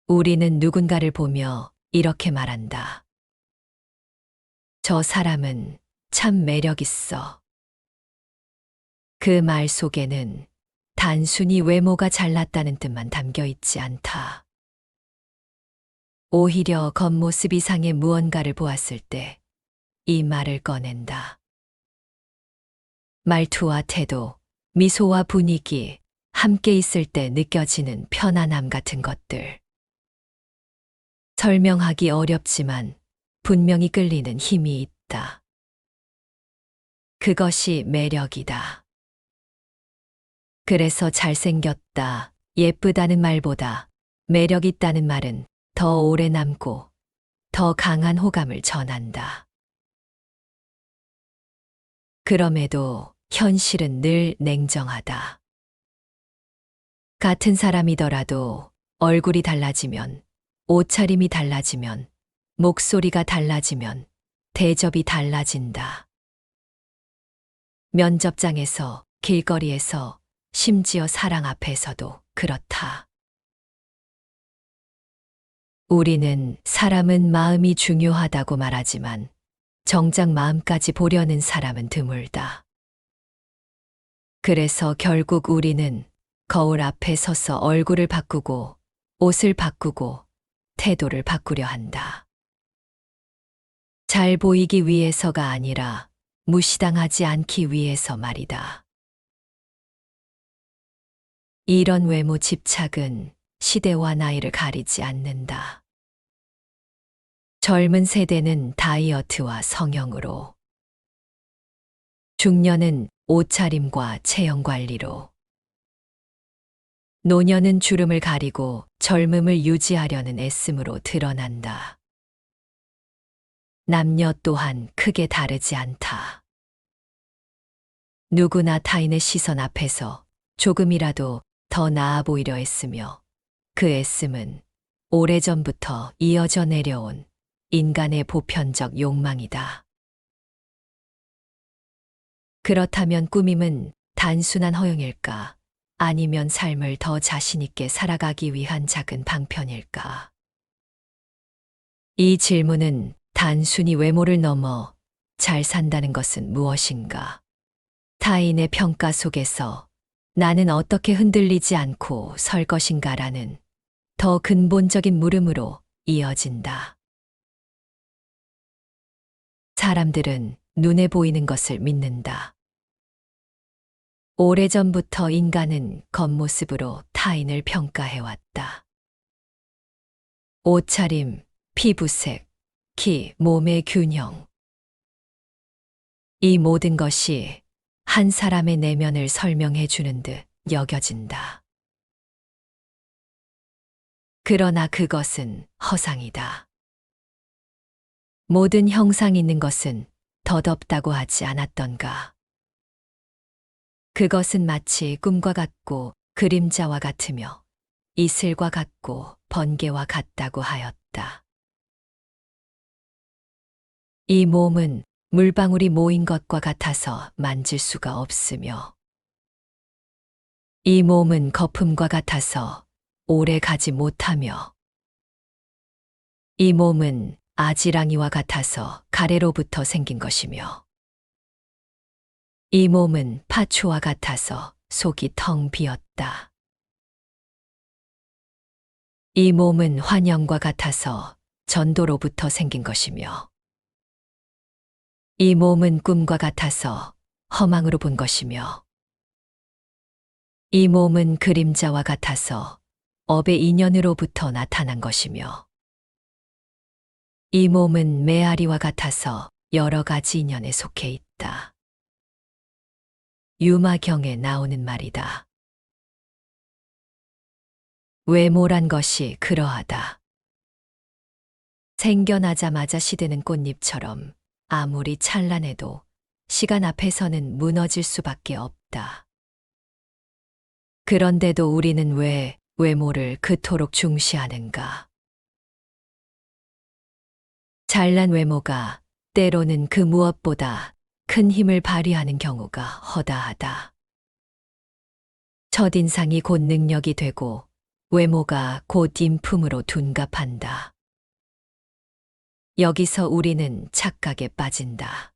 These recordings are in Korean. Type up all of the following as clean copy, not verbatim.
우리는 누군가를 보며 이렇게 말한다. 저 사람은 참 매력 있어. 그 말 속에는 단순히 외모가 잘났다는 뜻만 담겨 있지 않다. 오히려 겉모습 이상의 무언가를 보았을 때 이 말을 꺼낸다. 말투와 태도, 미소와 분위기, 함께 있을 때 느껴지는 편안함 같은 것들. 설명하기 어렵지만 분명히 끌리는 힘이 있다. 그것이 매력이다. 그래서 잘생겼다, 예쁘다는 말보다 매력 있다는 말은 더 오래 남고 더 강한 호감을 전한다. 그럼에도 현실은 늘 냉정하다. 같은 사람이더라도 얼굴이 달라지면, 옷차림이 달라지면, 목소리가 달라지면 대접이 달라진다. 면접장에서, 길거리에서, 심지어 사랑 앞에서도 그렇다. 우리는 사람은 마음이 중요하다고 말하지만 정작 마음까지 보려는 사람은 드물다. 그래서 결국 우리는 거울 앞에 서서 얼굴을 바꾸고 옷을 바꾸고 태도를 바꾸려 한다. 잘 보이기 위해서가 아니라 무시당하지 않기 위해서 말이다. 이런 외모 집착은 시대와 나이를 가리지 않는다. 젊은 세대는 다이어트와 성형으로, 중년은 옷차림과 체형 관리로, 노년은 주름을 가리고 젊음을 유지하려는 애씀으로 드러난다. 남녀 또한 크게 다르지 않다. 누구나 타인의 시선 앞에서 조금이라도 더 나아 보이려 애쓰며 그 애씀은 오래전부터 이어져 내려온 인간의 보편적 욕망이다. 그렇다면 꾸밈은 단순한 허용일까? 아니면 삶을 더 자신있게 살아가기 위한 작은 방편일까? 이 질문은 단순히 외모를 넘어 잘 산다는 것은 무엇인가? 타인의 평가 속에서 나는 어떻게 흔들리지 않고 설 것인가라는 더 근본적인 물음으로 이어진다. 사람들은 눈에 보이는 것을 믿는다. 오래전부터 인간은 겉모습으로 타인을 평가해왔다. 옷차림, 피부색, 키, 몸의 균형. 이 모든 것이 한 사람의 내면을 설명해 주는 듯 여겨진다. 그러나 그것은 허상이다. 모든 형상 있는 것은 덧없다고 하지 않았던가. 그것은 마치 꿈과 같고 그림자와 같으며 이슬과 같고 번개와 같다고 하였다. 이 몸은 물방울이 모인 것과 같아서 만질 수가 없으며 이 몸은 거품과 같아서 오래 가지 못하며 이 몸은 아지랑이와 같아서 가래로부터 생긴 것이며 이 몸은 파초와 같아서 속이 텅 비었다. 이 몸은 환영과 같아서 전도로부터 생긴 것이며 이 몸은 꿈과 같아서 허망으로 본 것이며 이 몸은 그림자와 같아서 업의 인연으로부터 나타난 것이며 이 몸은 메아리와 같아서 여러 가지 인연에 속해 있다. 유마경에 나오는 말이다. 외모란 것이 그러하다. 생겨나자마자 시드는 꽃잎처럼 아무리 찬란해도 시간 앞에서는 무너질 수밖에 없다. 그런데도 우리는 왜 외모를 그토록 중시하는가? 잘난 외모가 때로는 그 무엇보다 큰 힘을 발휘하는 경우가 허다하다. 첫인상이 곧 능력이 되고 외모가 곧 인품으로 둔갑한다. 여기서 우리는 착각에 빠진다.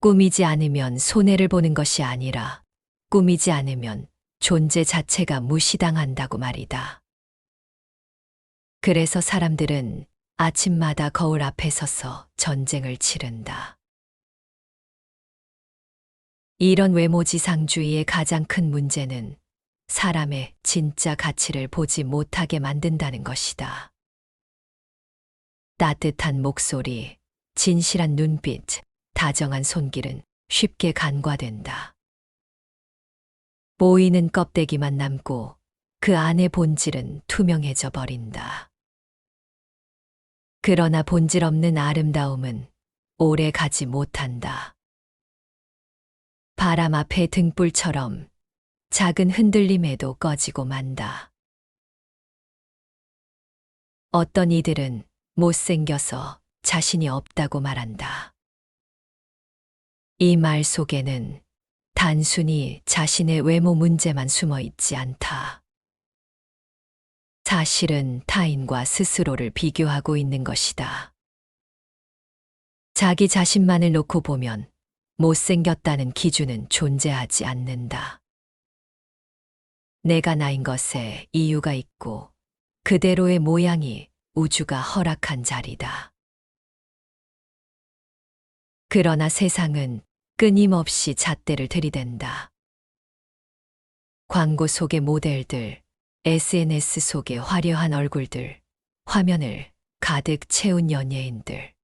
꾸미지 않으면 손해를 보는 것이 아니라 꾸미지 않으면 존재 자체가 무시당한다고 말이다. 그래서 사람들은 아침마다 거울 앞에 서서 전쟁을 치른다. 이런 외모지상주의의 가장 큰 문제는 사람의 진짜 가치를 보지 못하게 만든다는 것이다. 따뜻한 목소리, 진실한 눈빛, 다정한 손길은 쉽게 간과된다. 보이는 껍데기만 남고 그 안의 본질은 투명해져 버린다. 그러나 본질 없는 아름다움은 오래 가지 못한다. 바람 앞의 등불처럼 작은 흔들림에도 꺼지고 만다. 어떤 이들은 못생겨서 자신이 없다고 말한다. 이 말 속에는 단순히 자신의 외모 문제만 숨어 있지 않다. 사실은 타인과 스스로를 비교하고 있는 것이다. 자기 자신만을 놓고 보면 못생겼다는 기준은 존재하지 않는다. 내가 나인 것에 이유가 있고 그대로의 모양이 우주가 허락한 자리다. 그러나 세상은 끊임없이 잣대를 들이댄다. 광고 속의 모델들, SNS 속의 화려한 얼굴들, 화면을 가득 채운 연예인들.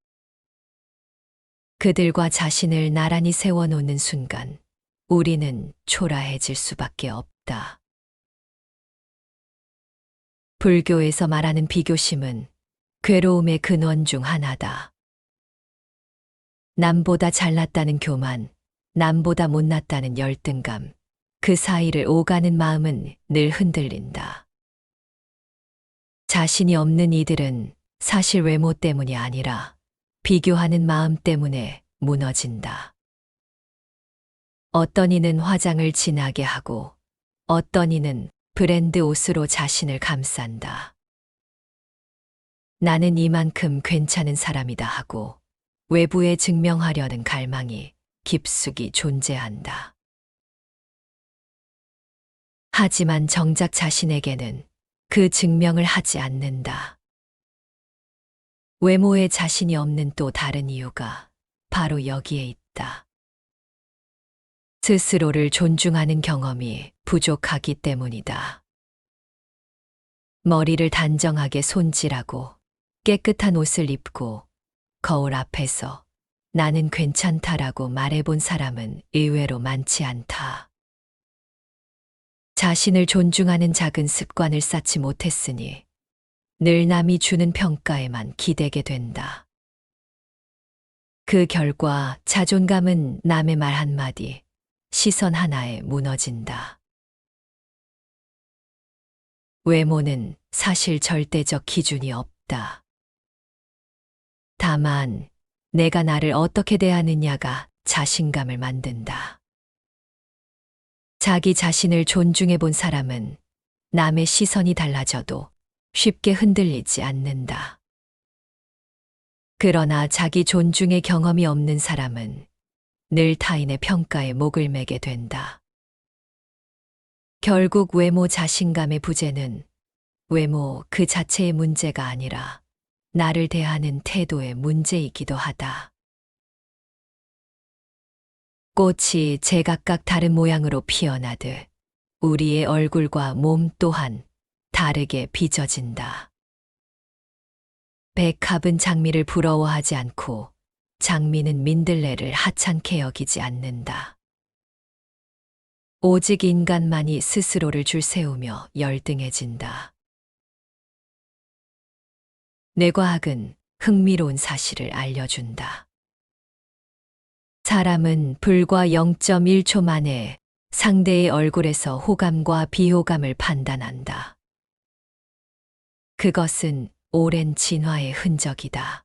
그들과 자신을 나란히 세워놓는 순간 우리는 초라해질 수밖에 없다. 불교에서 말하는 비교심은 괴로움의 근원 중 하나다. 남보다 잘났다는 교만, 남보다 못났다는 열등감, 그 사이를 오가는 마음은 늘 흔들린다. 자신이 없는 이들은 사실 외모 때문이 아니라 비교하는 마음 때문에 무너진다. 어떤 이는 화장을 진하게 하고 어떤 이는 브랜드 옷으로 자신을 감싼다. 나는 이만큼 괜찮은 사람이다 하고 외부에 증명하려는 갈망이 깊숙이 존재한다. 하지만 정작 자신에게는 그 증명을 하지 않는다. 외모에 자신이 없는 또 다른 이유가 바로 여기에 있다. 스스로를 존중하는 경험이 부족하기 때문이다. 머리를 단정하게 손질하고 깨끗한 옷을 입고 거울 앞에서 나는 괜찮다라고 말해본 사람은 의외로 많지 않다. 자신을 존중하는 작은 습관을 쌓지 못했으니 늘 남이 주는 평가에만 기대게 된다. 그 결과 자존감은 남의 말 한마디, 시선 하나에 무너진다. 외모는 사실 절대적 기준이 없다. 다만 내가 나를 어떻게 대하느냐가 자신감을 만든다. 자기 자신을 존중해 본 사람은 남의 시선이 달라져도 쉽게 흔들리지 않는다. 그러나 자기 존중의 경험이 없는 사람은 늘 타인의 평가에 목을 매게 된다. 결국 외모 자신감의 부재는 외모 그 자체의 문제가 아니라 나를 대하는 태도의 문제이기도 하다. 꽃이 제각각 다른 모양으로 피어나듯 우리의 얼굴과 몸 또한 다르게 빚어진다. 백합은 장미를 부러워하지 않고 장미는 민들레를 하찮게 여기지 않는다. 오직 인간만이 스스로를 줄세우며 열등해진다. 뇌과학은 흥미로운 사실을 알려준다. 사람은 불과 0.1초 만에 상대의 얼굴에서 호감과 비호감을 판단한다. 그것은 오랜 진화의 흔적이다.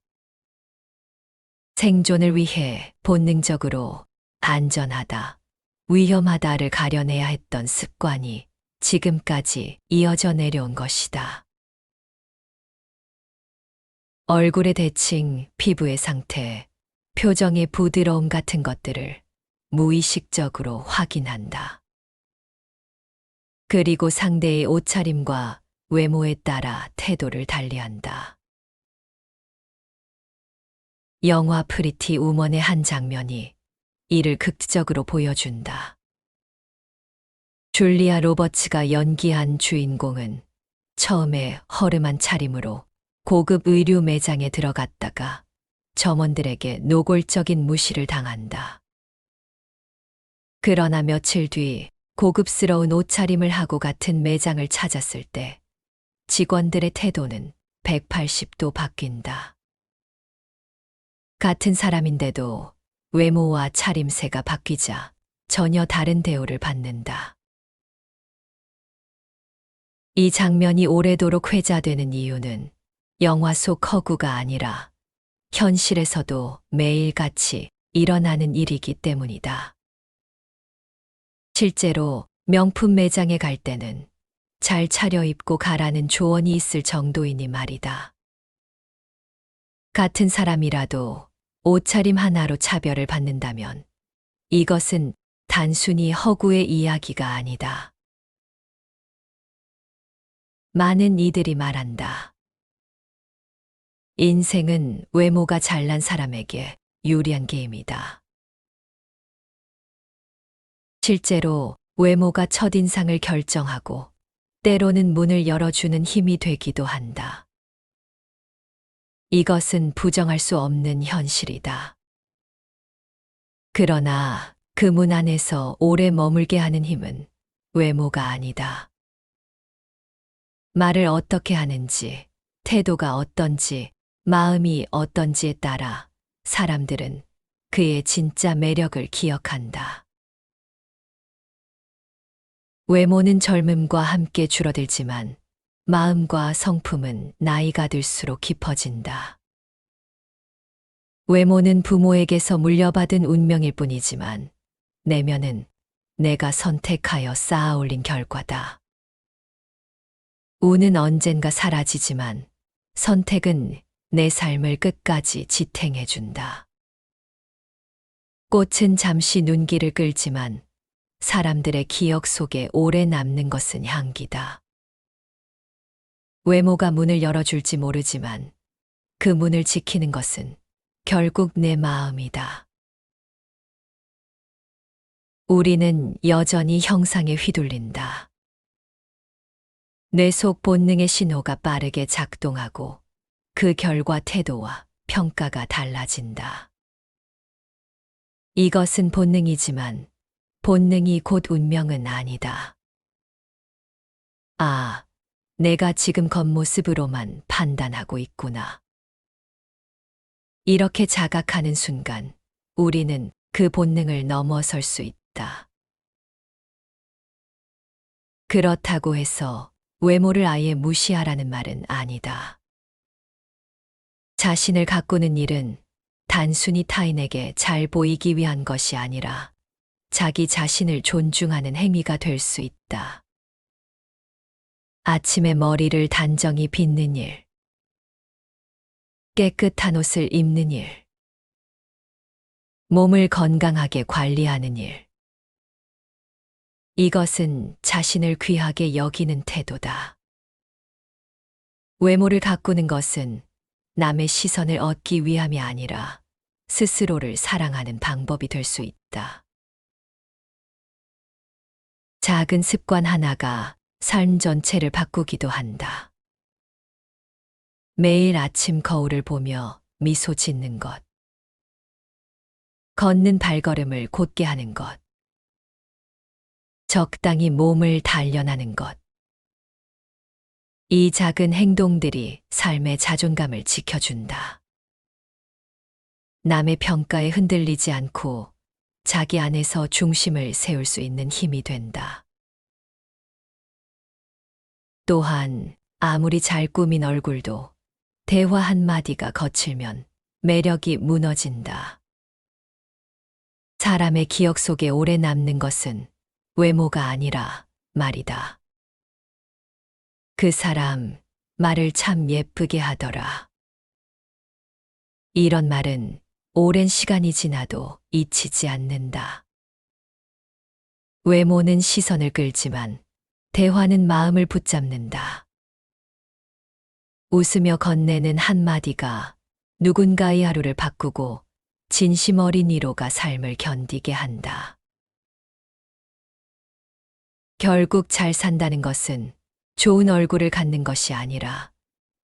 생존을 위해 본능적으로 안전하다, 위험하다를 가려내야 했던 습관이 지금까지 이어져 내려온 것이다. 얼굴의 대칭, 피부의 상태, 표정의 부드러움 같은 것들을 무의식적으로 확인한다. 그리고 상대의 옷차림과 외모에 따라 태도를 달리한다. 영화 프리티 우먼의 한 장면이 이를 극적으로 보여준다. 줄리아 로버츠가 연기한 주인공은 처음에 허름한 차림으로 고급 의류 매장에 들어갔다가 점원들에게 노골적인 무시를 당한다. 그러나 며칠 뒤 고급스러운 옷차림을 하고 같은 매장을 찾았을 때 직원들의 태도는 180도 바뀐다. 같은 사람인데도 외모와 차림새가 바뀌자 전혀 다른 대우를 받는다. 이 장면이 오래도록 회자되는 이유는 영화 속 허구가 아니라 현실에서도 매일같이 일어나는 일이기 때문이다. 실제로 명품 매장에 갈 때는 잘 차려입고 가라는 조언이 있을 정도이니 말이다. 같은 사람이라도 옷차림 하나로 차별을 받는다면 이것은 단순히 허구의 이야기가 아니다. 많은 이들이 말한다. 인생은 외모가 잘난 사람에게 유리한 게임이다. 실제로 외모가 첫인상을 결정하고 때로는 문을 열어주는 힘이 되기도 한다. 이것은 부정할 수 없는 현실이다. 그러나 그 문 안에서 오래 머물게 하는 힘은 외모가 아니다. 말을 어떻게 하는지, 태도가 어떤지, 마음이 어떤지에 따라 사람들은 그의 진짜 매력을 기억한다. 외모는 젊음과 함께 줄어들지만 마음과 성품은 나이가 들수록 깊어진다. 외모는 부모에게서 물려받은 운명일 뿐이지만 내면은 내가 선택하여 쌓아 올린 결과다. 운은 언젠가 사라지지만 선택은 내 삶을 끝까지 지탱해준다. 꽃은 잠시 눈길을 끌지만 사람들의 기억 속에 오래 남는 것은 향기다. 외모가 문을 열어줄지 모르지만 그 문을 지키는 것은 결국 내 마음이다. 우리는 여전히 형상에 휘둘린다. 뇌 속 본능의 신호가 빠르게 작동하고 그 결과 태도와 평가가 달라진다. 이것은 본능이지만 본능이 곧 운명은 아니다. 아, 내가 지금 겉모습으로만 판단하고 있구나. 이렇게 자각하는 순간 우리는 그 본능을 넘어설 수 있다. 그렇다고 해서 외모를 아예 무시하라는 말은 아니다. 자신을 가꾸는 일은 단순히 타인에게 잘 보이기 위한 것이 아니라 자기 자신을 존중하는 행위가 될 수 있다. 아침에 머리를 단정히 빗는 일, 깨끗한 옷을 입는 일, 몸을 건강하게 관리하는 일. 이것은 자신을 귀하게 여기는 태도다. 외모를 가꾸는 것은 남의 시선을 얻기 위함이 아니라 스스로를 사랑하는 방법이 될 수 있다. 작은 습관 하나가 삶 전체를 바꾸기도 한다. 매일 아침 거울을 보며 미소 짓는 것. 걷는 발걸음을 곧게 하는 것. 적당히 몸을 단련하는 것. 이 작은 행동들이 삶의 자존감을 지켜준다. 남의 평가에 흔들리지 않고 자기 안에서 중심을 세울 수 있는 힘이 된다. 또한 아무리 잘 꾸민 얼굴도 대화 한마디가 거칠면 매력이 무너진다. 사람의 기억 속에 오래 남는 것은 외모가 아니라 말이다. 그 사람 말을 참 예쁘게 하더라. 이런 말은 오랜 시간이 지나도 잊히지 않는다. 외모는 시선을 끌지만 대화는 마음을 붙잡는다. 웃으며 건네는 한마디가 누군가의 하루를 바꾸고 진심 어린 위로가 삶을 견디게 한다. 결국 잘 산다는 것은 좋은 얼굴을 갖는 것이 아니라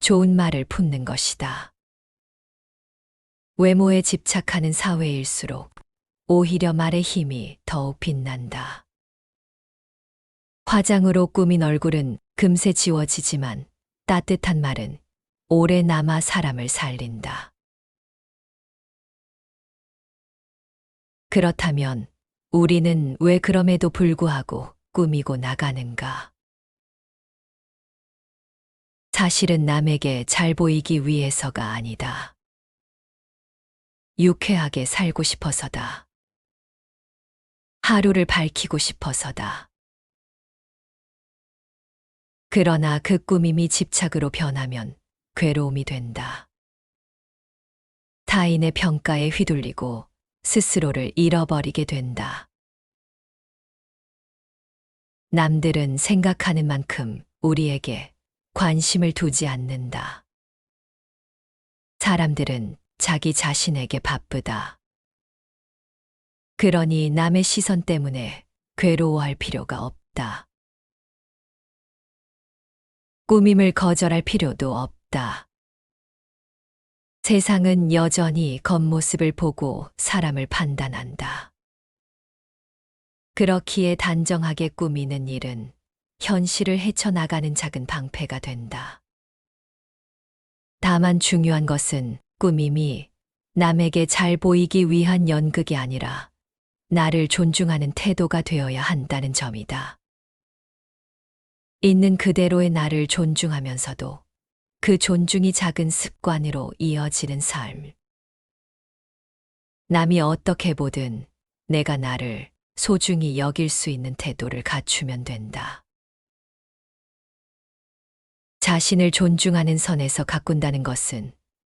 좋은 말을 품는 것이다. 외모에 집착하는 사회일수록 오히려 말의 힘이 더욱 빛난다. 화장으로 꾸민 얼굴은 금세 지워지지만 따뜻한 말은 오래 남아 사람을 살린다. 그렇다면 우리는 왜 그럼에도 불구하고 꾸미고 나가는가? 사실은 남에게 잘 보이기 위해서가 아니다. 유쾌하게 살고 싶어서다. 하루를 밝히고 싶어서다. 그러나 그 꾸밈이 집착으로 변하면 괴로움이 된다. 타인의 평가에 휘둘리고 스스로를 잃어버리게 된다. 남들은 생각하는 만큼 우리에게 관심을 두지 않는다. 사람들은 자기 자신에게 바쁘다. 그러니 남의 시선 때문에 괴로워할 필요가 없다. 꾸밈을 거절할 필요도 없다. 세상은 여전히 겉모습을 보고 사람을 판단한다. 그렇기에 단정하게 꾸미는 일은 현실을 헤쳐나가는 작은 방패가 된다. 다만 중요한 것은 꾸밈이 남에게 잘 보이기 위한 연극이 아니라 나를 존중하는 태도가 되어야 한다는 점이다. 있는 그대로의 나를 존중하면서도 그 존중이 작은 습관으로 이어지는 삶. 남이 어떻게 보든 내가 나를 소중히 여길 수 있는 태도를 갖추면 된다. 자신을 존중하는 선에서 가꾼다는 것은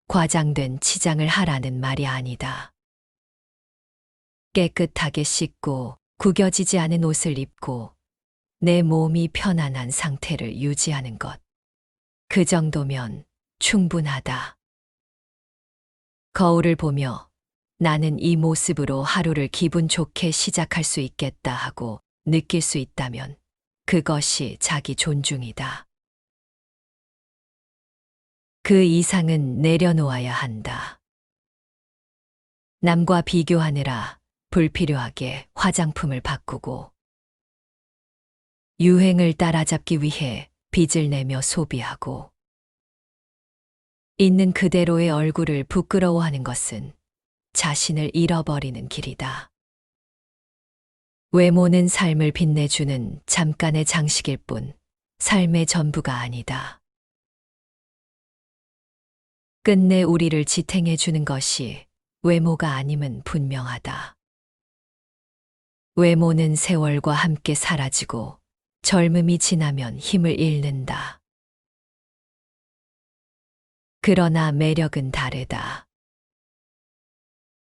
과장된 치장을 하라는 말이 아니다. 깨끗하게 씻고 구겨지지 않은 옷을 입고 내 몸이 편안한 상태를 유지하는 것. 그 정도면 충분하다. 거울을 보며 나는 이 모습으로 하루를 기분 좋게 시작할 수 있겠다 하고 느낄 수 있다면 그것이 자기 존중이다. 그 이상은 내려놓아야 한다. 남과 비교하느라 불필요하게 화장품을 바꾸고 유행을 따라잡기 위해 빚을 내며 소비하고 있는 그대로의 얼굴을 부끄러워하는 것은 자신을 잃어버리는 길이다. 외모는 삶을 빛내주는 잠깐의 장식일 뿐 삶의 전부가 아니다. 끝내 우리를 지탱해 주는 것이 외모가 아님은 분명하다. 외모는 세월과 함께 사라지고 젊음이 지나면 힘을 잃는다. 그러나 매력은 다르다.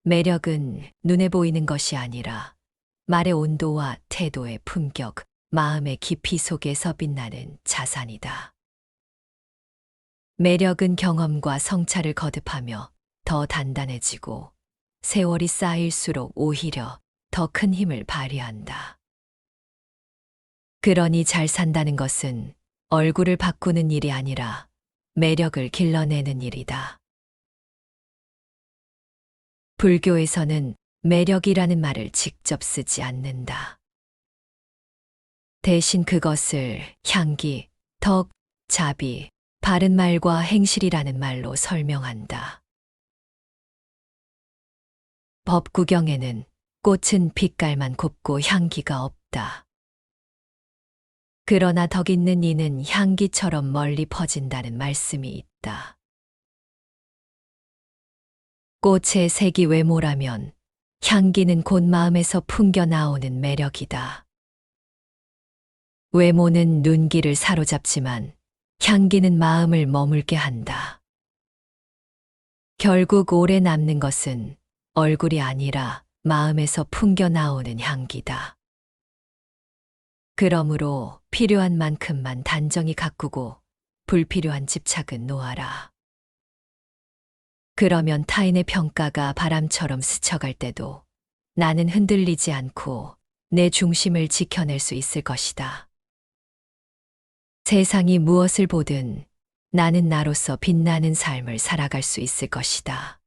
매력은 눈에 보이는 것이 아니라 말의 온도와 태도의 품격, 마음의 깊이 속에서 빛나는 자산이다. 매력은 경험과 성찰을 거듭하며 더 단단해지고 세월이 쌓일수록 오히려 더 큰 힘을 발휘한다. 그러니 잘 산다는 것은 얼굴을 바꾸는 일이 아니라 매력을 길러내는 일이다. 불교에서는 매력이라는 말을 직접 쓰지 않는다. 대신 그것을 향기, 덕, 자비, 바른 말과 행실이라는 말로 설명한다. 법구경에는 꽃은 빛깔만 곱고 향기가 없다. 그러나 덕 있는 이는 향기처럼 멀리 퍼진다는 말씀이 있다. 꽃의 색이 외모라면 향기는 곧 마음에서 풍겨 나오는 매력이다. 외모는 눈길을 사로잡지만 향기는 마음을 머물게 한다. 결국 오래 남는 것은 얼굴이 아니라 마음에서 풍겨 나오는 향기다. 그러므로 필요한 만큼만 단정히 가꾸고 불필요한 집착은 놓아라. 그러면 타인의 평가가 바람처럼 스쳐갈 때도 나는 흔들리지 않고 내 중심을 지켜낼 수 있을 것이다. 세상이 무엇을 보든 나는 나로서 빛나는 삶을 살아갈 수 있을 것이다.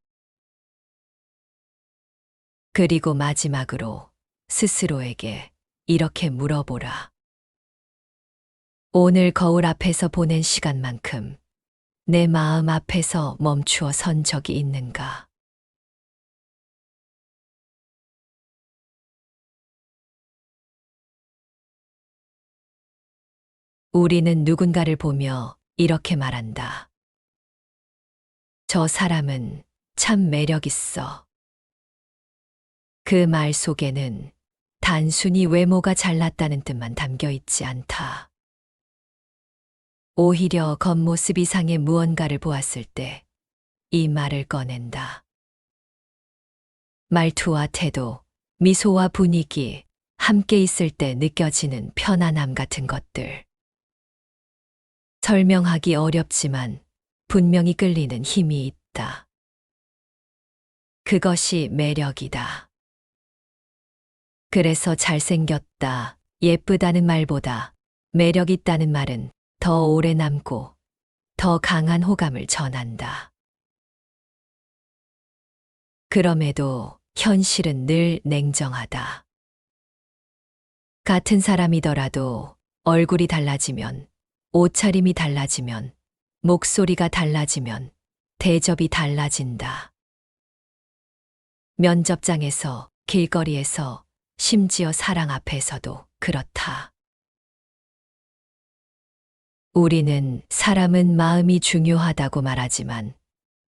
그리고 마지막으로 스스로에게 이렇게 물어보라. 오늘 거울 앞에서 보낸 시간만큼 내 마음 앞에서 멈추어 선 적이 있는가? 우리는 누군가를 보며 이렇게 말한다. 저 사람은 참 매력 있어. 그 말 속에는 단순히 외모가 잘났다는 뜻만 담겨 있지 않다. 오히려 겉모습 이상의 무언가를 보았을 때 이 말을 꺼낸다. 말투와 태도, 미소와 분위기, 함께 있을 때 느껴지는 편안함 같은 것들. 설명하기 어렵지만 분명히 끌리는 힘이 있다. 그것이 매력이다. 그래서 잘생겼다, 예쁘다는 말보다 매력 있다는 말은 더 오래 남고 더 강한 호감을 전한다. 그럼에도 현실은 늘 냉정하다. 같은 사람이더라도 얼굴이 달라지면, 옷차림이 달라지면, 목소리가 달라지면 대접이 달라진다. 면접장에서, 길거리에서, 심지어 사랑 앞에서도 그렇다. 우리는 사람은 마음이 중요하다고 말하지만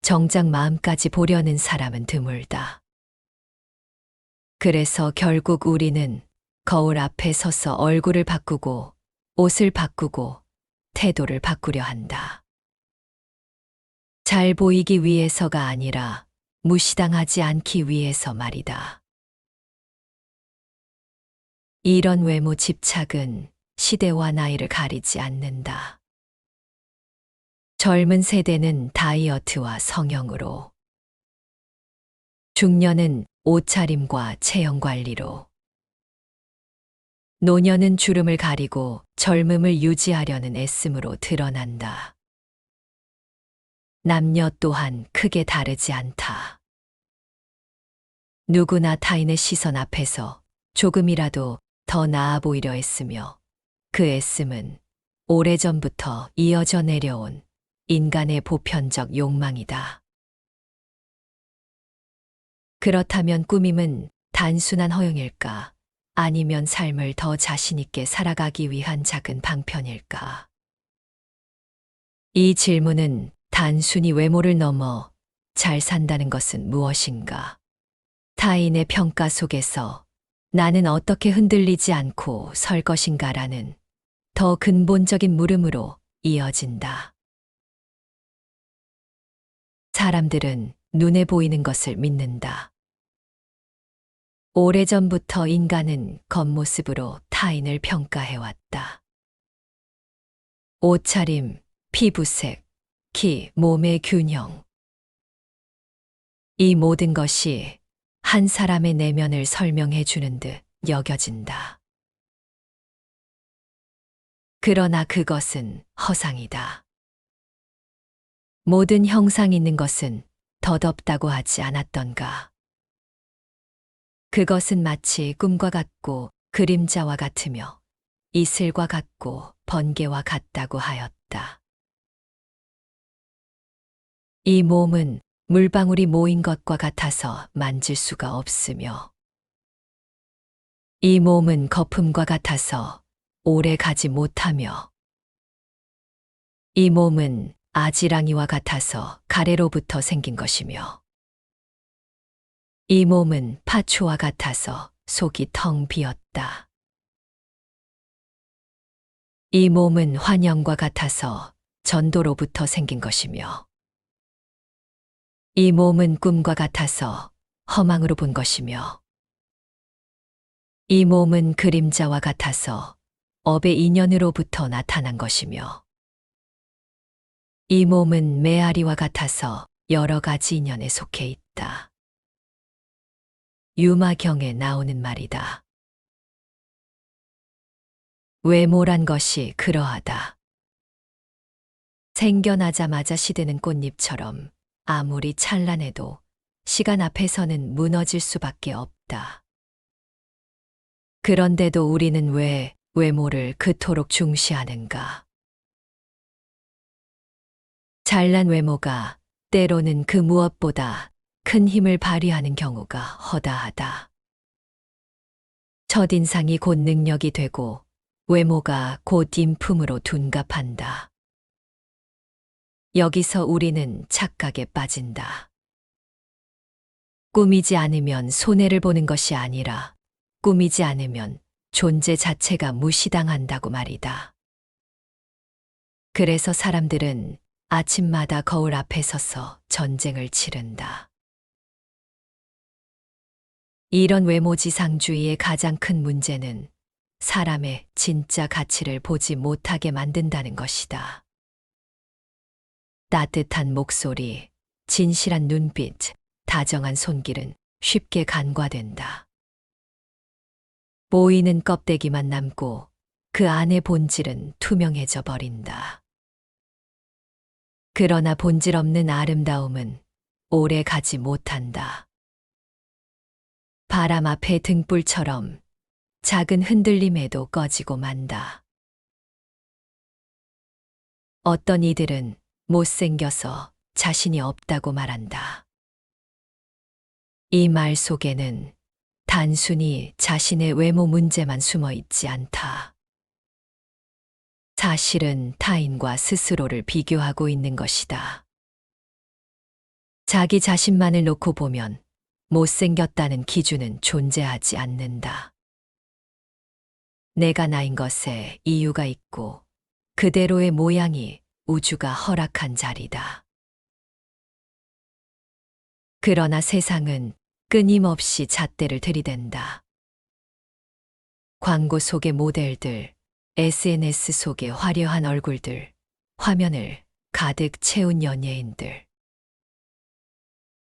정작 마음까지 보려는 사람은 드물다. 그래서 결국 우리는 거울 앞에 서서 얼굴을 바꾸고 옷을 바꾸고 태도를 바꾸려 한다. 잘 보이기 위해서가 아니라 무시당하지 않기 위해서 말이다. 이런 외모 집착은 시대와 나이를 가리지 않는다. 젊은 세대는 다이어트와 성형으로, 중년은 옷차림과 체형 관리로, 노년은 주름을 가리고 젊음을 유지하려는 애씀으로 드러난다. 남녀 또한 크게 다르지 않다. 누구나 타인의 시선 앞에서 조금이라도 더 나아 보이려 했으며 그 애씀은 오래전부터 이어져 내려온 인간의 보편적 욕망이다. 그렇다면 꾸밈은 단순한 허용일까? 아니면 삶을 더 자신있게 살아가기 위한 작은 방편일까? 이 질문은 단순히 외모를 넘어 잘 산다는 것은 무엇인가? 타인의 평가 속에서 나는 어떻게 흔들리지 않고 설 것인가라는 더 근본적인 물음으로 이어진다. 사람들은 눈에 보이는 것을 믿는다. 오래전부터 인간은 겉모습으로 타인을 평가해왔다. 옷차림, 피부색, 키, 몸의 균형. 이 모든 것이 한 사람의 내면을 설명해 주는 듯 여겨진다. 그러나 그것은 허상이다. 모든 형상 있는 것은 덧없다고 하지 않았던가. 그것은 마치 꿈과 같고 그림자와 같으며 이슬과 같고 번개와 같다고 하였다. 이 몸은 물방울이 모인 것과 같아서 만질 수가 없으며 이 몸은 거품과 같아서 오래 가지 못하며 이 몸은 아지랑이와 같아서 가래로부터 생긴 것이며 이 몸은 파초와 같아서 속이 텅 비었다. 이 몸은 환영과 같아서 전도로부터 생긴 것이며 이 몸은 꿈과 같아서 허망으로 본 것이며 이 몸은 그림자와 같아서 업의 인연으로부터 나타난 것이며 이 몸은 메아리와 같아서 여러 가지 인연에 속해 있다. 유마경에 나오는 말이다. 외모란 것이 그러하다. 생겨나자마자 시드는 꽃잎처럼 아무리 찬란해도 시간 앞에서는 무너질 수밖에 없다. 그런데도 우리는 왜 외모를 그토록 중시하는가? 잘난 외모가 때로는 그 무엇보다 큰 힘을 발휘하는 경우가 허다하다. 첫인상이 곧 능력이 되고 외모가 곧 인품으로 둔갑한다. 여기서 우리는 착각에 빠진다. 꾸미지 않으면 손해를 보는 것이 아니라 꾸미지 않으면 존재 자체가 무시당한다고 말이다. 그래서 사람들은 아침마다 거울 앞에 서서 전쟁을 치른다. 이런 외모지상주의의 가장 큰 문제는 사람의 진짜 가치를 보지 못하게 만든다는 것이다. 따뜻한 목소리, 진실한 눈빛, 다정한 손길은 쉽게 간과된다. 보이는 껍데기만 남고 그 안의 본질은 투명해져 버린다. 그러나 본질 없는 아름다움은 오래 가지 못한다. 바람 앞의 등불처럼 작은 흔들림에도 꺼지고 만다. 어떤 이들은 못생겨서 자신이 없다고 말한다. 이 말 속에는 단순히 자신의 외모 문제만 숨어 있지 않다. 사실은 타인과 스스로를 비교하고 있는 것이다. 자기 자신만을 놓고 보면 못생겼다는 기준은 존재하지 않는다. 내가 나인 것에 이유가 있고 그대로의 모양이 우주가 허락한 자리다. 그러나 세상은 끊임없이 잣대를 들이댄다. 광고 속의 모델들, SNS 속의 화려한 얼굴들, 화면을 가득 채운 연예인들.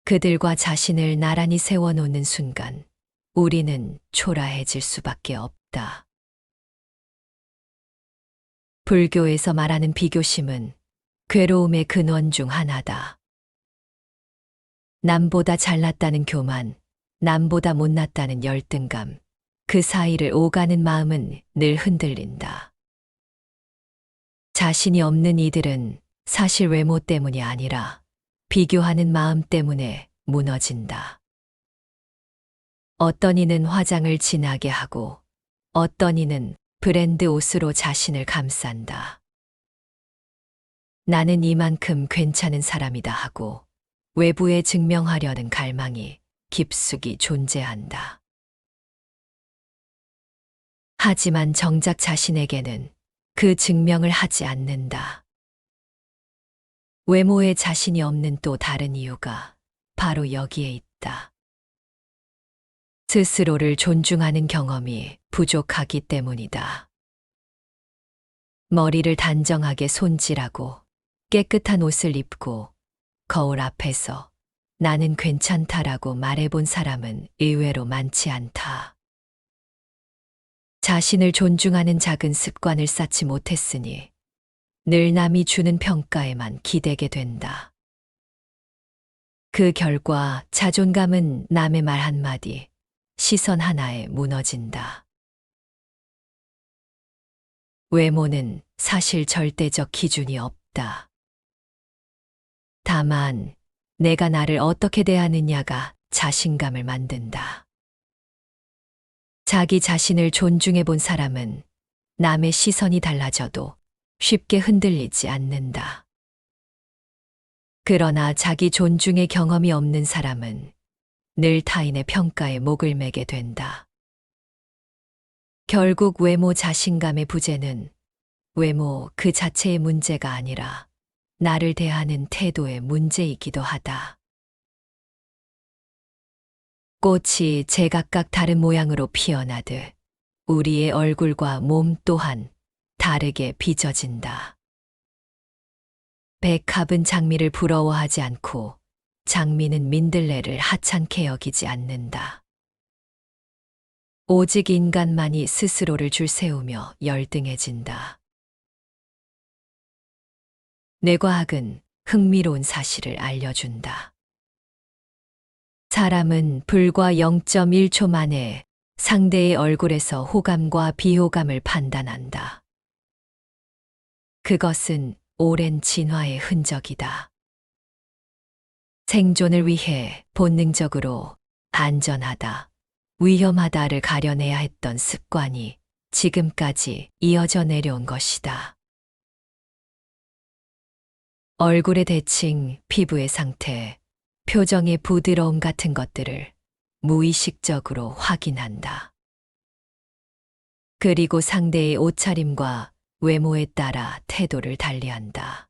그들과 자신을 나란히 세워놓는 순간 우리는 초라해질 수밖에 없다. 불교에서 말하는 비교심은 괴로움의 근원 중 하나다. 남보다 잘났다는 교만, 남보다 못났다는 열등감, 그 사이를 오가는 마음은 늘 흔들린다. 자신이 없는 이들은 사실 외모 때문이 아니라 비교하는 마음 때문에 무너진다. 어떤 이는 화장을 진하게 하고 어떤 이는 브랜드 옷으로 자신을 감싼다. 나는 이만큼 괜찮은 사람이다 하고 외부에 증명하려는 갈망이 깊숙이 존재한다. 하지만 정작 자신에게는 그 증명을 하지 않는다. 외모에 자신이 없는 또 다른 이유가 바로 여기에 있다. 스스로를 존중하는 경험이 부족하기 때문이다. 머리를 단정하게 손질하고 깨끗한 옷을 입고 거울 앞에서 나는 괜찮다라고 말해본 사람은 의외로 많지 않다. 자신을 존중하는 작은 습관을 쌓지 못했으니 늘 남이 주는 평가에만 기대게 된다. 그 결과 자존감은 남의 말 한마디, 시선 하나에 무너진다. 외모는 사실 절대적 기준이 없다. 다만 내가 나를 어떻게 대하느냐가 자신감을 만든다. 자기 자신을 존중해 본 사람은 남의 시선이 달라져도 쉽게 흔들리지 않는다. 그러나 자기 존중의 경험이 없는 사람은 늘 타인의 평가에 목을 매게 된다. 결국 외모 자신감의 부재는 외모 그 자체의 문제가 아니라 나를 대하는 태도의 문제이기도 하다. 꽃이 제각각 다른 모양으로 피어나듯 우리의 얼굴과 몸 또한 다르게 빚어진다. 백합은 장미를 부러워하지 않고 장미는 민들레를 하찮게 여기지 않는다. 오직 인간만이 스스로를 줄세우며 열등해진다. 뇌과학은 흥미로운 사실을 알려준다. 사람은 불과 0.1초 만에 상대의 얼굴에서 호감과 비호감을 판단한다. 그것은 오랜 진화의 흔적이다. 생존을 위해 본능적으로 안전하다, 위험하다를 가려내야 했던 습관이 지금까지 이어져 내려온 것이다. 얼굴의 대칭, 피부의 상태, 표정의 부드러움 같은 것들을 무의식적으로 확인한다. 그리고 상대의 옷차림과 외모에 따라 태도를 달리한다.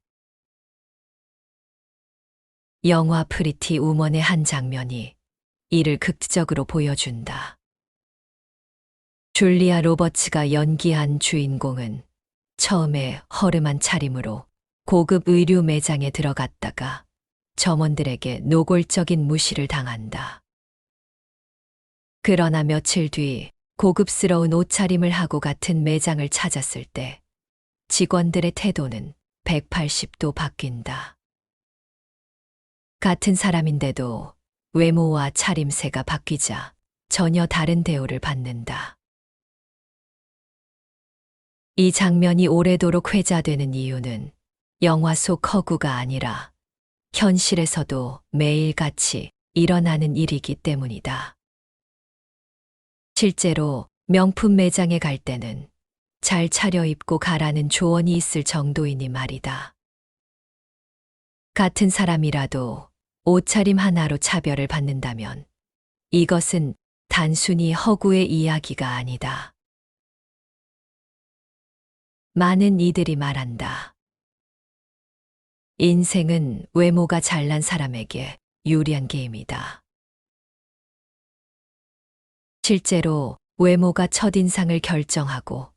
영화 프리티 우먼의 한 장면이 이를 극적으로 보여준다. 줄리아 로버츠가 연기한 주인공은 처음에 허름한 차림으로 고급 의류 매장에 들어갔다가 점원들에게 노골적인 무시를 당한다. 그러나 며칠 뒤 고급스러운 옷차림을 하고 같은 매장을 찾았을 때 직원들의 태도는 180도 바뀐다. 같은 사람인데도 외모와 차림새가 바뀌자 전혀 다른 대우를 받는다. 이 장면이 오래도록 회자되는 이유는 영화 속 허구가 아니라 현실에서도 매일같이 일어나는 일이기 때문이다. 실제로 명품 매장에 갈 때는 잘 차려입고 가라는 조언이 있을 정도이니 말이다. 같은 사람이라도 옷차림 하나로 차별을 받는다면 이것은 단순히 허구의 이야기가 아니다. 많은 이들이 말한다. 인생은 외모가 잘난 사람에게 유리한 게임이다. 실제로 외모가 첫인상을 결정하고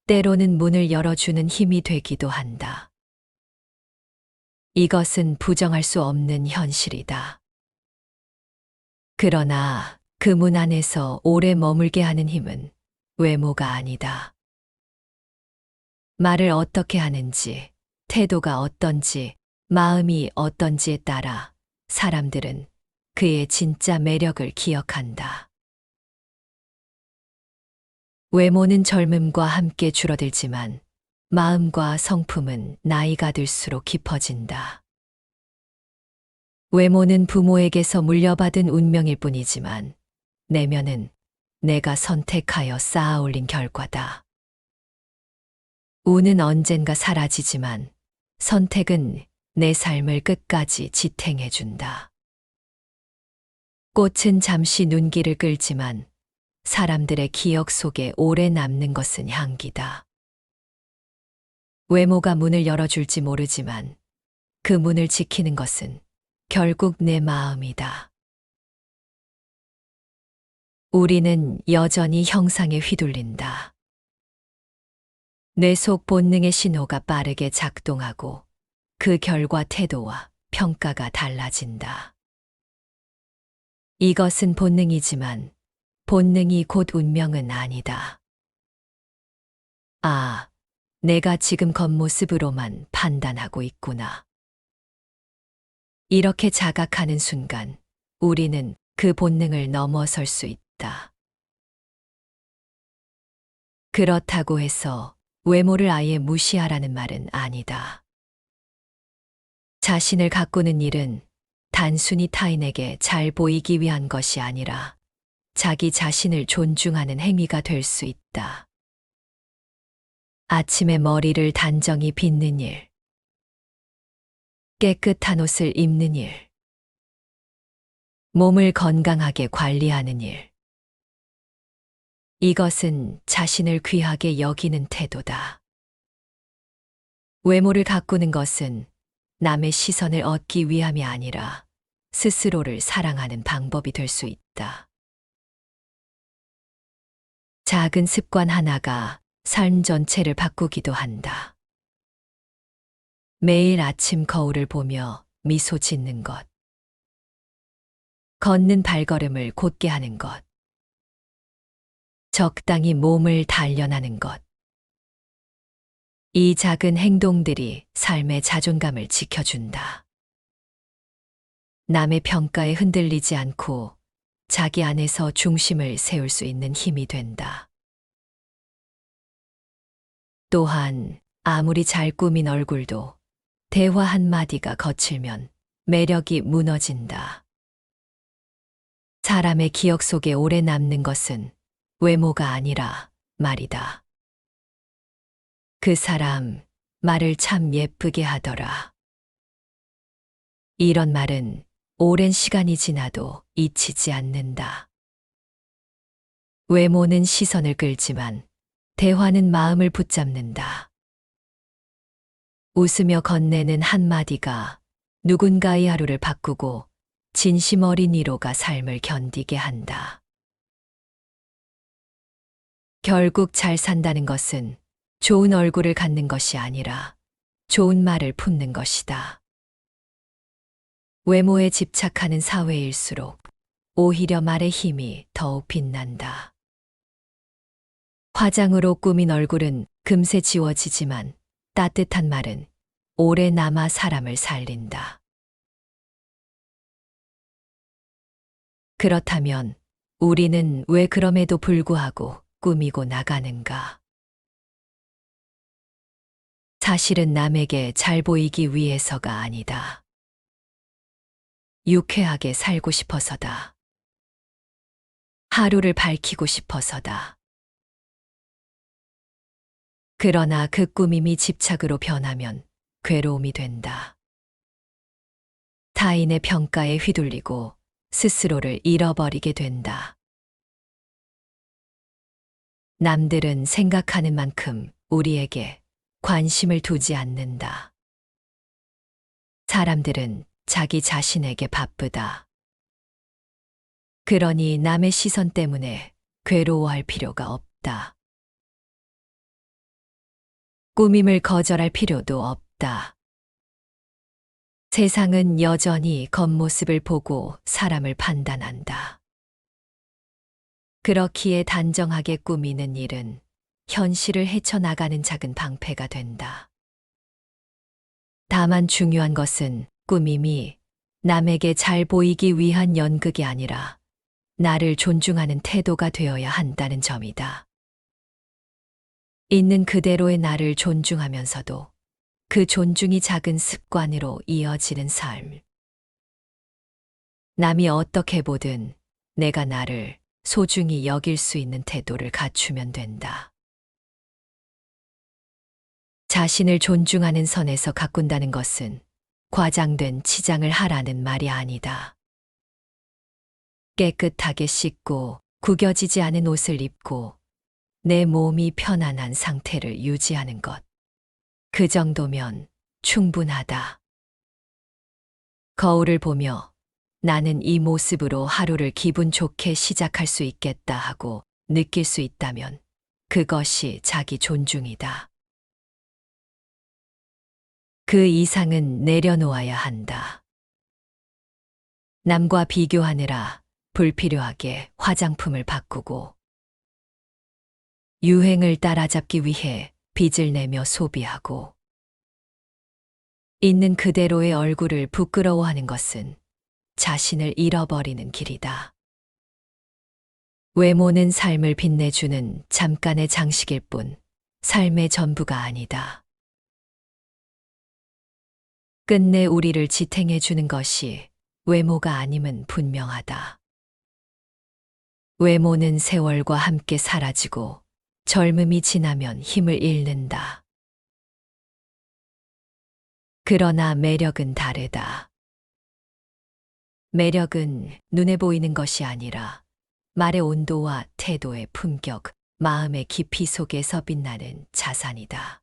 때로는 문을 열어주는 힘이 되기도 한다. 이것은 부정할 수 없는 현실이다. 그러나 그 문 안에서 오래 머물게 하는 힘은 외모가 아니다. 말을 어떻게 하는지, 태도가 어떤지, 마음이 어떤지에 따라 사람들은 그의 진짜 매력을 기억한다. 외모는 젊음과 함께 줄어들지만 마음과 성품은 나이가 들수록 깊어진다. 외모는 부모에게서 물려받은 운명일 뿐이지만 내면은 내가 선택하여 쌓아 올린 결과다. 운은 언젠가 사라지지만 선택은 내 삶을 끝까지 지탱해준다. 꽃은 잠시 눈길을 끌지만 사람들의 기억 속에 오래 남는 것은 향기다. 외모가 문을 열어줄지 모르지만 그 문을 지키는 것은 결국 내 마음이다. 우리는 여전히 형상에 휘둘린다. 뇌 속 본능의 신호가 빠르게 작동하고 그 결과 태도와 평가가 달라진다. 이것은 본능이지만 본능이 곧 운명은 아니다. 아, 내가 지금 겉모습으로만 판단하고 있구나. 이렇게 자각하는 순간 우리는 그 본능을 넘어설 수 있다. 그렇다고 해서 외모를 아예 무시하라는 말은 아니다. 자신을 가꾸는 일은 단순히 타인에게 잘 보이기 위한 것이 아니라 자기 자신을 존중하는 행위가 될 수 있다. 아침에 머리를 단정히 빗는 일, 깨끗한 옷을 입는 일, 몸을 건강하게 관리하는 일. 이것은 자신을 귀하게 여기는 태도다. 외모를 가꾸는 것은 남의 시선을 얻기 위함이 아니라 스스로를 사랑하는 방법이 될 수 있다. 작은 습관 하나가 삶 전체를 바꾸기도 한다. 매일 아침 거울을 보며 미소 짓는 것. 걷는 발걸음을 곧게 하는 것. 적당히 몸을 단련하는 것. 이 작은 행동들이 삶의 자존감을 지켜준다. 남의 평가에 흔들리지 않고 자기 안에서 중심을 세울 수 있는 힘이 된다. 또한 아무리 잘 꾸민 얼굴도 대화 한마디가 거칠면 매력이 무너진다. 사람의 기억 속에 오래 남는 것은 외모가 아니라 말이다. 그 사람 말을 참 예쁘게 하더라. 이런 말은 오랜 시간이 지나도 잊히지 않는다. 외모는 시선을 끌지만 대화는 마음을 붙잡는다. 웃으며 건네는 한마디가 누군가의 하루를 바꾸고 진심 어린 위로가 삶을 견디게 한다. 결국 잘 산다는 것은 좋은 얼굴을 갖는 것이 아니라 좋은 말을 품는 것이다. 외모에 집착하는 사회일수록 오히려 말의 힘이 더욱 빛난다. 화장으로 꾸민 얼굴은 금세 지워지지만 따뜻한 말은 오래 남아 사람을 살린다. 그렇다면 우리는 왜 그럼에도 불구하고 꾸미고 나가는가? 사실은 남에게 잘 보이기 위해서가 아니다. 유쾌하게 살고 싶어서다. 하루를 밝히고 싶어서다. 그러나 그 꾸밈이 집착으로 변하면 괴로움이 된다. 타인의 평가에 휘둘리고 스스로를 잃어버리게 된다. 남들은 생각하는 만큼 우리에게 관심을 두지 않는다. 사람들은 자기 자신에게 바쁘다. 그러니 남의 시선 때문에 괴로워할 필요가 없다. 꾸밈을 거절할 필요도 없다. 세상은 여전히 겉모습을 보고 사람을 판단한다. 그렇기에 단정하게 꾸미는 일은 현실을 헤쳐나가는 작은 방패가 된다. 다만 중요한 것은 꾸밈이 남에게 잘 보이기 위한 연극이 아니라 나를 존중하는 태도가 되어야 한다는 점이다. 있는 그대로의 나를 존중하면서도 그 존중이 작은 습관으로 이어지는 삶. 남이 어떻게 보든 내가 나를 소중히 여길 수 있는 태도를 갖추면 된다. 자신을 존중하는 선에서 가꾼다는 것은 과장된 치장을 하라는 말이 아니다. 깨끗하게 씻고 구겨지지 않은 옷을 입고 내 몸이 편안한 상태를 유지하는 것. 그 정도면 충분하다. 거울을 보며 나는 이 모습으로 하루를 기분 좋게 시작할 수 있겠다 하고 느낄 수 있다면 그것이 자기 존중이다. 그 이상은 내려놓아야 한다. 남과 비교하느라 불필요하게 화장품을 바꾸고 유행을 따라잡기 위해 빚을 내며 소비하고 있는 그대로의 얼굴을 부끄러워하는 것은 자신을 잃어버리는 길이다. 외모는 삶을 빛내주는 잠깐의 장식일 뿐 삶의 전부가 아니다. 끝내 우리를 지탱해 주는 것이 외모가 아님은 분명하다. 외모는 세월과 함께 사라지고 젊음이 지나면 힘을 잃는다. 그러나 매력은 다르다. 매력은 눈에 보이는 것이 아니라 말의 온도와 태도의 품격, 마음의 깊이 속에서 빛나는 자산이다.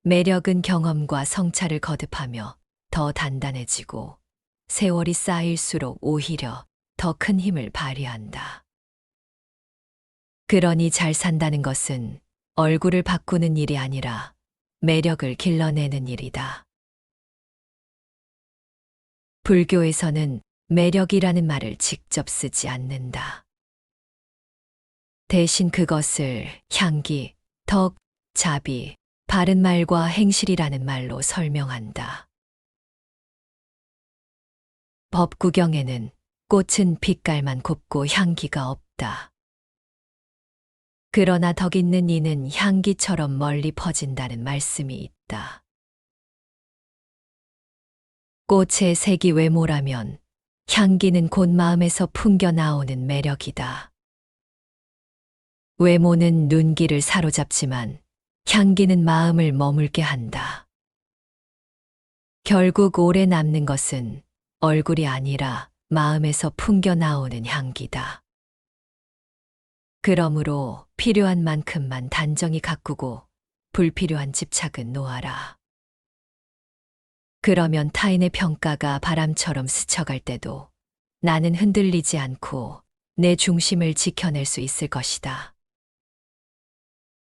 매력은 경험과 성찰을 거듭하며 더 단단해지고 세월이 쌓일수록 오히려 더 큰 힘을 발휘한다. 그러니 잘 산다는 것은 얼굴을 바꾸는 일이 아니라 매력을 길러내는 일이다. 불교에서는 매력이라는 말을 직접 쓰지 않는다. 대신 그것을 향기, 덕, 자비, 바른 말과 행실이라는 말로 설명한다. 법구경에는 꽃은 빛깔만 곱고 향기가 없다. 그러나 덕 있는 이는 향기처럼 멀리 퍼진다는 말씀이 있다. 꽃의 색이 외모라면 향기는 곧 마음에서 풍겨 나오는 매력이다. 외모는 눈길을 사로잡지만 향기는 마음을 머물게 한다. 결국 오래 남는 것은 얼굴이 아니라 마음에서 풍겨 나오는 향기다. 그러므로 필요한 만큼만 단정히 가꾸고 불필요한 집착은 놓아라. 그러면 타인의 평가가 바람처럼 스쳐갈 때도 나는 흔들리지 않고 내 중심을 지켜낼 수 있을 것이다.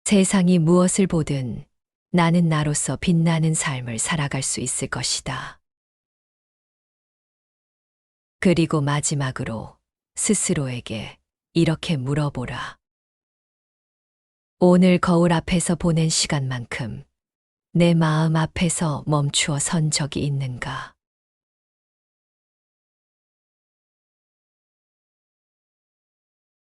세상이 무엇을 보든 나는 나로서 빛나는 삶을 살아갈 수 있을 것이다. 그리고 마지막으로 스스로에게 이렇게 물어보라. 오늘 거울 앞에서 보낸 시간만큼 내 마음 앞에서 멈추어 선 적이 있는가?